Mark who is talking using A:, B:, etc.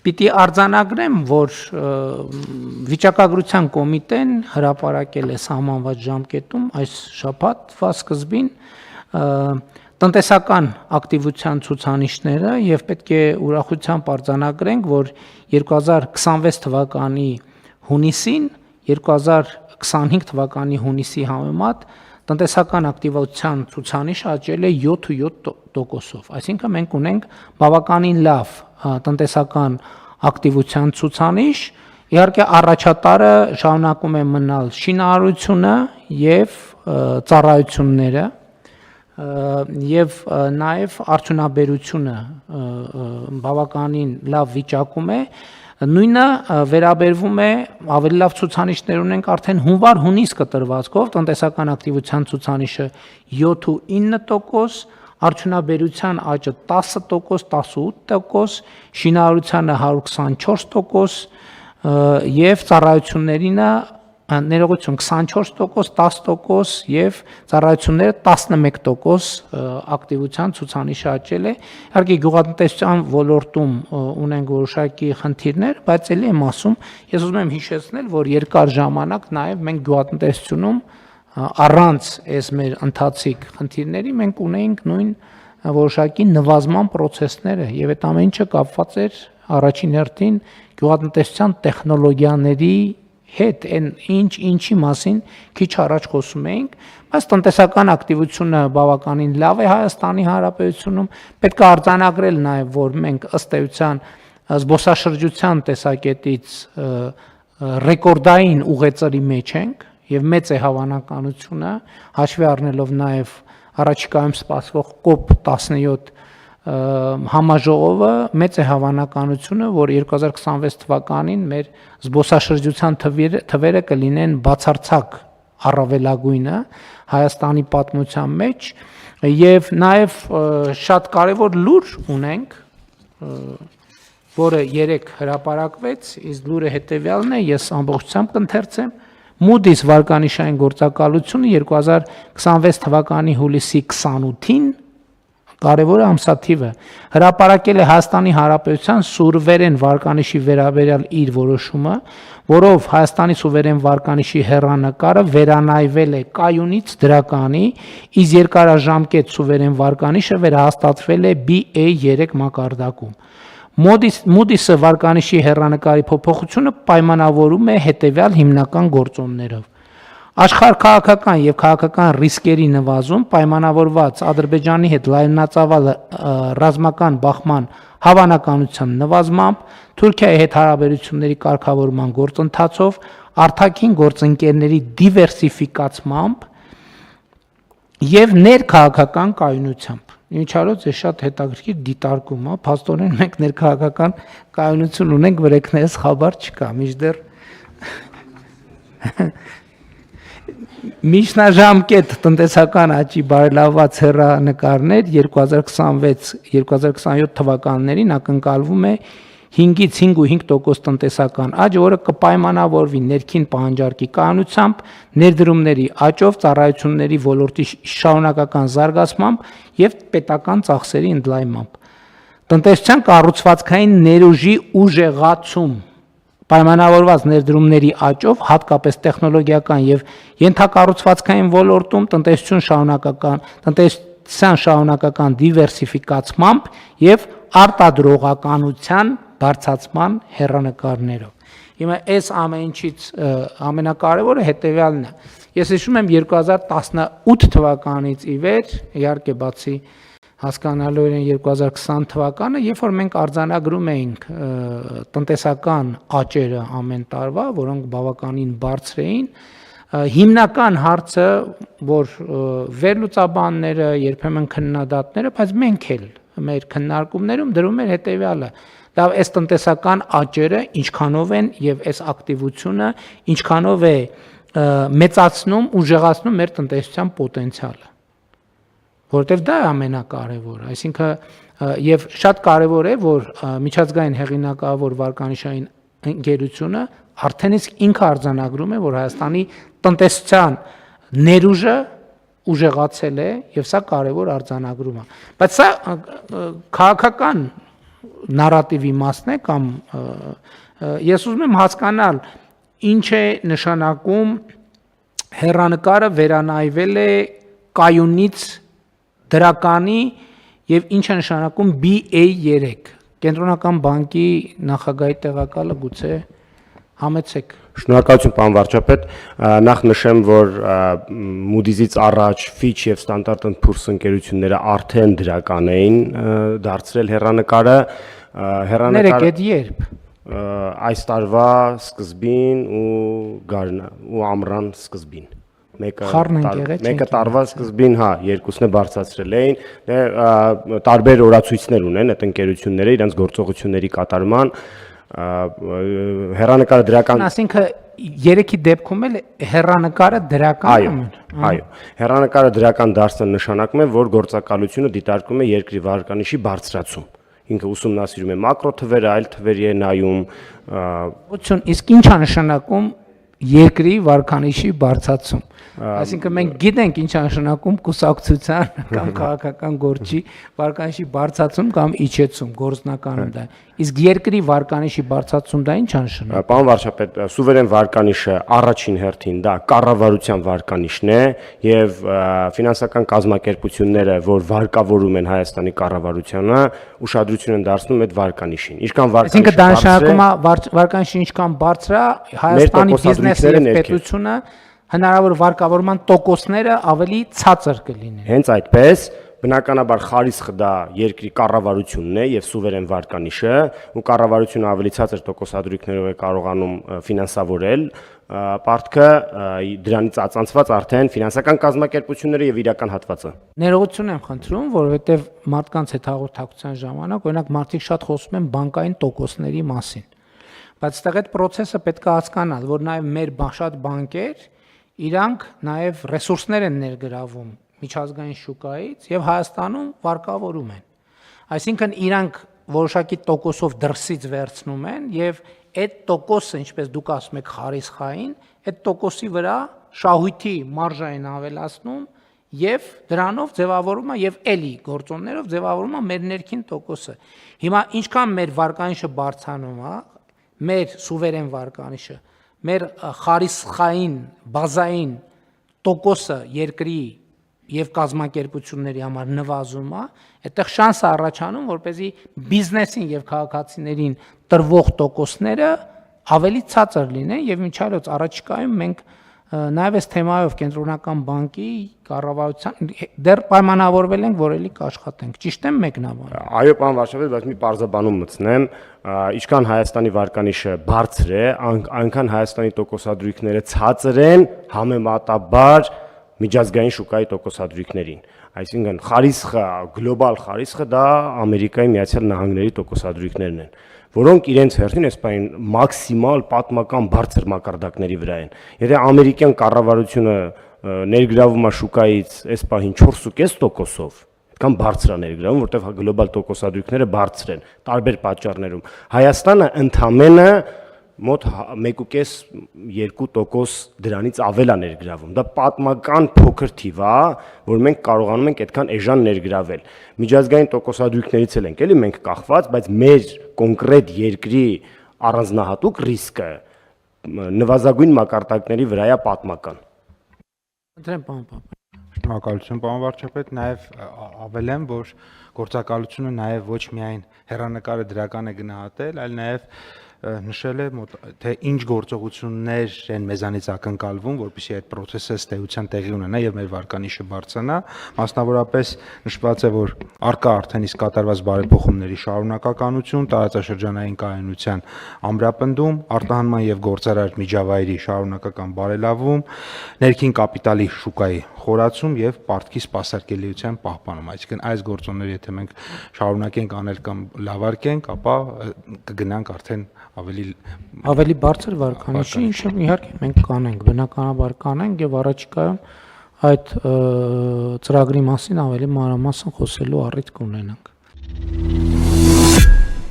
A: Պիտի արձանագրեմ, որ վիճակագրության կոմիտեն հրապարակել է սահմանված ժամկետում այս շաբաթվա սկզբին տնտեսական ակտիվության ցուցանիշները եւ պետք է ուրախությամբ արձանագրենք, որ 2026 թվականի հունիսին 2025 թվականի հունիսի համեմատ տնտեսական ակտիվության ցուցանիշը աճել է 7.7%-ով, այսինքն մենք ունենք բավականին լավ տնտեսական ակտիվության ցուցանիշ, իհարկե առաջատարը շարունակում է մնալ շինարարությունը եւ ծառայությունները եւ նաեւ արդյունաբերությունը բավականին լավ վիճակում է, նույնը վերաբերվում է ավելի լավ ցուցանիշներ ունենք արդեն հունվար-հունիս կտրվածքով, տնտեսական ակտիվության ցուցանիշը 7.9%, արդյունաբերության աճը 10%, 18%, շինարարությանը 124% եւ ծառայություններինը ներողություն 24%, 10% եւ ծառայությունները 11% ակտիվության ցուցանիշը աճել է։ Իհարկե գյուղատնտեսության ոլորտում ունենք որոշակի խնդիրներ, բայց ելի եմ ասում, ես ուզում եմ հիշեցնել, որ երկար ժամանակ նաեւ մենք գյուղատնտեսությունում առանց այս մեր ընթացիկ խնդիրների մենք ունեինք նույն որոշակի նվազման process-ները եւ այդ ամեն ինչը կապված էր առաջին հերթին գյուղատնտեսության տեխնոլոգիաների հետ, ինչի մասին քիչ առաջ խոսում էինք, բայց տնտեսական ակտիվությունը բավականին լավ է Հայաստանի Հանրապետությունում, պետք է արձանագրել նաեւ, որ մենք ըստ էության զբոսաշրջության տեսակետից ռեկորդային ուղեծրի մեջ ենք եւ մեծ է հավանականությունը, հաշվի առնելով նաեւ առաջիկայում սպասվող COP17 համաժողովը, մեծ է հավանականությունը, որ 2026 թվականին մեր զբոսաշրջության թվերը կլինեն բացարձակ առավելագույնը Հայաստանի պատմության մեջ եւ նաեւ շատ կարեւոր լուր ունենք, որը երեք հրապարակվեց, իսկ լուրը հետեւյալն է, ես ամբողջությամբ կընթերցեմ. Moody's վարկանիշային գործակալությունը 2026 թվականի հուլիսի 28-ին կարևոր ամսաթիվը հրապարակել է Հայաստանի Հանրապետության սուվերեն վարկանիշի վերաբերյալ իր որոշումը, որով Հայաստանի սուվերեն վարկանիշի հեռանկարը վերանայվել է կայունից դրականի, իսկ երկարաժամկետ սուվերեն վարկանիշը վերահաստատվել է BA3 մակարդակում։ Moody's-ը վարկանիշի հեռանկարի փոփոխությունը պայմանավորում է հետևյալ հիմնական գործոններով. Աշխարհաքաղաքական եւ քաղաքական ռիսկերի նվազում, պայմանավորված Ադրբեջանի հետ լայնածավալ ռազմական բախման հավանականության նվազմամբ, Թուրքիայի հետ հարաբերությունների կարգավորման գործընթացով, արտաքին գործընկերների դիվերսիֆիկացմամբ եւ ներքաղաքական կայունությամբ։ Ինչարոց է շատ հետաքրքիր դիտարկում, փաստորեն մենք ներքաղաքական կայունություն ունենք, վրեքներս խաբար չկա, մինչդեռ միջնաժամկետ տնտեսական աճի բարելավված հեռանկարներ 2026-2027 թվականներին ակնկալվում է 5-ից 5.5% տնտեսական աճ, որը կպայմանավորվի ներքին պահանջարկի կայունությամբ, ներդրումների աճով, ծառայությունների ոլորտի շարունակական զարգացմամբ եւ պետական ծախսերի ընդլայնմամբ։ Տնտեսության կառուցվածքային ներուժի ուժեղացում, պայմանավորված ներդրումների աճով, հատկապես տեխնոլոգիական եւ ենթակառուցվածքային ոլորտում տնտեսության շարունակական դիվերսիֆիկացմամբ եւ արտադրողականության բարձրացման հեռանկարներով։ Հիմա այս ամեն ինչից ամենակարևորը հետեւյալն է։ Ես հիշում եմ 2018 թվականից ի վեր, իհարկե բացի հասկանալիորեն 2020 թվականը, երբ որ մենք արձանագրում էինք տնտեսական աճերը ամեն տարվա, որոնք բավականին բարձր էին, հիմնական հարցը, որ վերլուծաբանները, երբեմն քննադատները, բայց մենք էլ մեր քննարկումներում դրում էր հետեւյալը. դա այս տնտեսական աճերը ինչքանով են եւ այս ակտիվությունը ինչքանով է մեծացնում, ուժեղացնում մեր տնտեսության պոտենցիալը։ Որտեւ դա է ամենակարևորը, այսինքն եւ շատ կարեւոր է, որ միջազգային հեղինակավոր վարկանիշային ընկերությունը արդեն իսկ ինքը արձանագրում է, որ Հայաստանի տնտեսության ներուժը ուժեղացել է եւ սա կարեւոր արձանագրում է։ Բայց սա քաղաքական նարատիվի մասն է կամ ես ուզում եմ հասկանալ ինչ է նշանակում հեռանկարը վերանայվել է կայունից դրականի եւ ինչ է նշանակում BA3 կենտրոնական բանկի նախագահի տեղակալը գուցե համեցեք
B: Շնորհակալություն պարոն վարչապետ նախ նշեմ որ Moody's-ից առաջ Fitch եւ Standard & Poor's ընկերությունները արդեն դրական էին դարձրել հեռանկարը
A: Ներեք այդ երբ
B: այս տարվա սկզբին ու ամռան սկզբին մեկը տարվա սկզբին հա երկուսն է բարձրացրել էին տարբեր օրացույցներ ունեն այդ ընկերությունները իրենց գործողությունների կատարման հեռանկարը դրական
A: Այսինքն երեքի դեպքում էլ հեռանկարը դրական
B: Այո հեռանկարը դրական դարձնը նշանակում է որ գործակալությունը դիտարկում է երկրի վարկանիշի բարձրացում ինքը ուսումնասիրում է մակրո թվերը այլ թվերի է նայում
A: իսկ ինչ է նշանակում երկրի վարկանիշի բարձրացում Այսինքն մենք գիտենք ինչ է նշանակում կուսակցության կամ քաղաքական գործի վարկանիշի բարձրացում կամ իջեցում գործնականում դա իսկ երկրի վարկանիշի բարձրացում դա ինչ է նշանակում
B: Պարոն վարչապետ սուվերեն վարկանիշը առաջին հերթին դա կառավարության վարկանիշն է եւ ֆինանսական կազմակերպությունները որ վարկավորում են Հայաստանի կառավարությանը ուշադրություն են դարձնում այդ վարկանիշին ինչքան վարկանիշը
A: դա նշանակում է վարկանիշը ինչքան բարձր է Հայաստանի բիզնեսը եւ պետությունը հնարավոր վարկավորման տոկոսները ավելի ցածր կլինեն։
B: Հենց այդպես, բնականաբար խարիսխը դա երկրի կառավարությունն է եւ սուվերեն վարկանիշը, ու կառավարությունը ավելի ցածր տոկոսադրույքներով է կարողանում ֆինանսավորել պարտքը դրանից ածանցված արդեն ֆինանսական կազմակերպությունները եւ իրական հատվածը։
A: Ներողություն եմ խնդրում, որովհետեւ մարդկանց հետ հաղորդակցության ժամանակ օրինակ մարդիկ շատ խոսում են բանկային տոկոսների մասին։ Բայց այդտեղ այդ process-ը պետք է հասկանալ, որ նաեւ մեր շատ բանկեր իրանք նաև ռեսուրսներ են ներգրավում միջազգային շուկայից եւ Հայաստանում վարկավորում են։ Այսինքն իրանք որոշակի տոկոսով դրսից վերցնում են եւ այդ տոկոսը, ինչպես դուք ասում եք, խարիսխային, այդ տոկոսի վրա շահույթի մարժա են ավելացնում եւ դրանով ձևավորում է եւ էլի գործոններով ձևավորում է մեր ներքին տոկոսը։ Հիմա ինչքան մեր վարկանիշը բարձրանում է, մեր սուվերեն վարկանիշը մեր խարիսխային բազային տոկոսը երկրի եւ կազմակերպությունների համար նվազում է, այդտեղ շանս է առաջանում, որպեսզի բիզնեսին եւ քաղաքացիներին տրվող տոկոսները ավելի ցածր լինեն եւ միջալոց առաջիկայում մենք նաեւ այս թեմայով կենտրոնական բանկի կառավարության դեռ պայմանավորվել ենք, որ էլի կաշխատենք։ Ճիշտ եմ մեկնաբան։
B: Այո, պարոն վարչապետ, բայց մի պարզաբանում մտցնեմ, ինչքան Հայաստանի վարկանիշը բարձր է, այնքան Հայաստանի տոկոսադրույքները ցածր են համեմատաբար միջազգային շուկայի տոկոսադրույքներին։ Այսինքն խարիսխը, գլոբալ խարիսխը դա Ամերիկայի Միացյալ Նահանգների տոկոսադրույքներն են, որոնք իրենց հերթին այս պայն մաքսիմալ պատմական բարձր մակարդակների վրա են։ Եթե ամերիկյան կառավարությունը ներգրավում է շուկայից այս պահին 4.5%-ով, այդքան բարձր է ներգրավում, որտեղ գլոբալ տոկոսադրույքները բարձր են տարբեր պատճառներում։ Հայաստանը ընդամենը մոտ 1.5-2% դրանից ավել է ներգրավում։ Դա պատմական փոքր թիվ է, որ մենք կարողանում ենք այդքան էժան ներգրավել։ Միջազգային տոկոսադրույքներից էլ ենք էլի մենք կախված, բայց մեր կոնկրետ երկրի առանձնահատուկ ռիսկը նվազագույն մակարդակների վրա է պատմական։
A: Ընտրեմ պարոն Պապյան։
C: Շնորհակալություն պարոն վարչապետ, նաև ավելեմ, որ գործակալությունը նաև ոչ միայն հեռանկարը դրական է գնահատել, այլ նաև նշել է թե ինչ գործողություններ են մեզանից ակնկալվում, որպեսզի այդ process-ը ստեյության տեղի ունենա եւ մեր վարկանիշը բարձրանա, մասնավորապես նշված է, որ արկա արդեն իսկ կատարված բարեփոխումների շարունակականություն, տարածաշրջանային կայունության ամրապնդում, արտահանման եւ գործարար միջավայրի շարունակական բարելավում, ներքին կապիտալի շուկայի խորացում եւ պարտքի սպասարկելիության պահպանում։ Այսինքն այս գործոնները եթե մենք շարունակենք անել կամ լավարկենք, ապա կգնանք արդեն ավելի
A: բարձր վարկանիշի, ինչը իհարկե մենք կանենք, բնականաբար կանենք եւ առաջիկայում այդ ծրագրի մասին ավելի մանրամասն խոսելու առիթ կունենանք։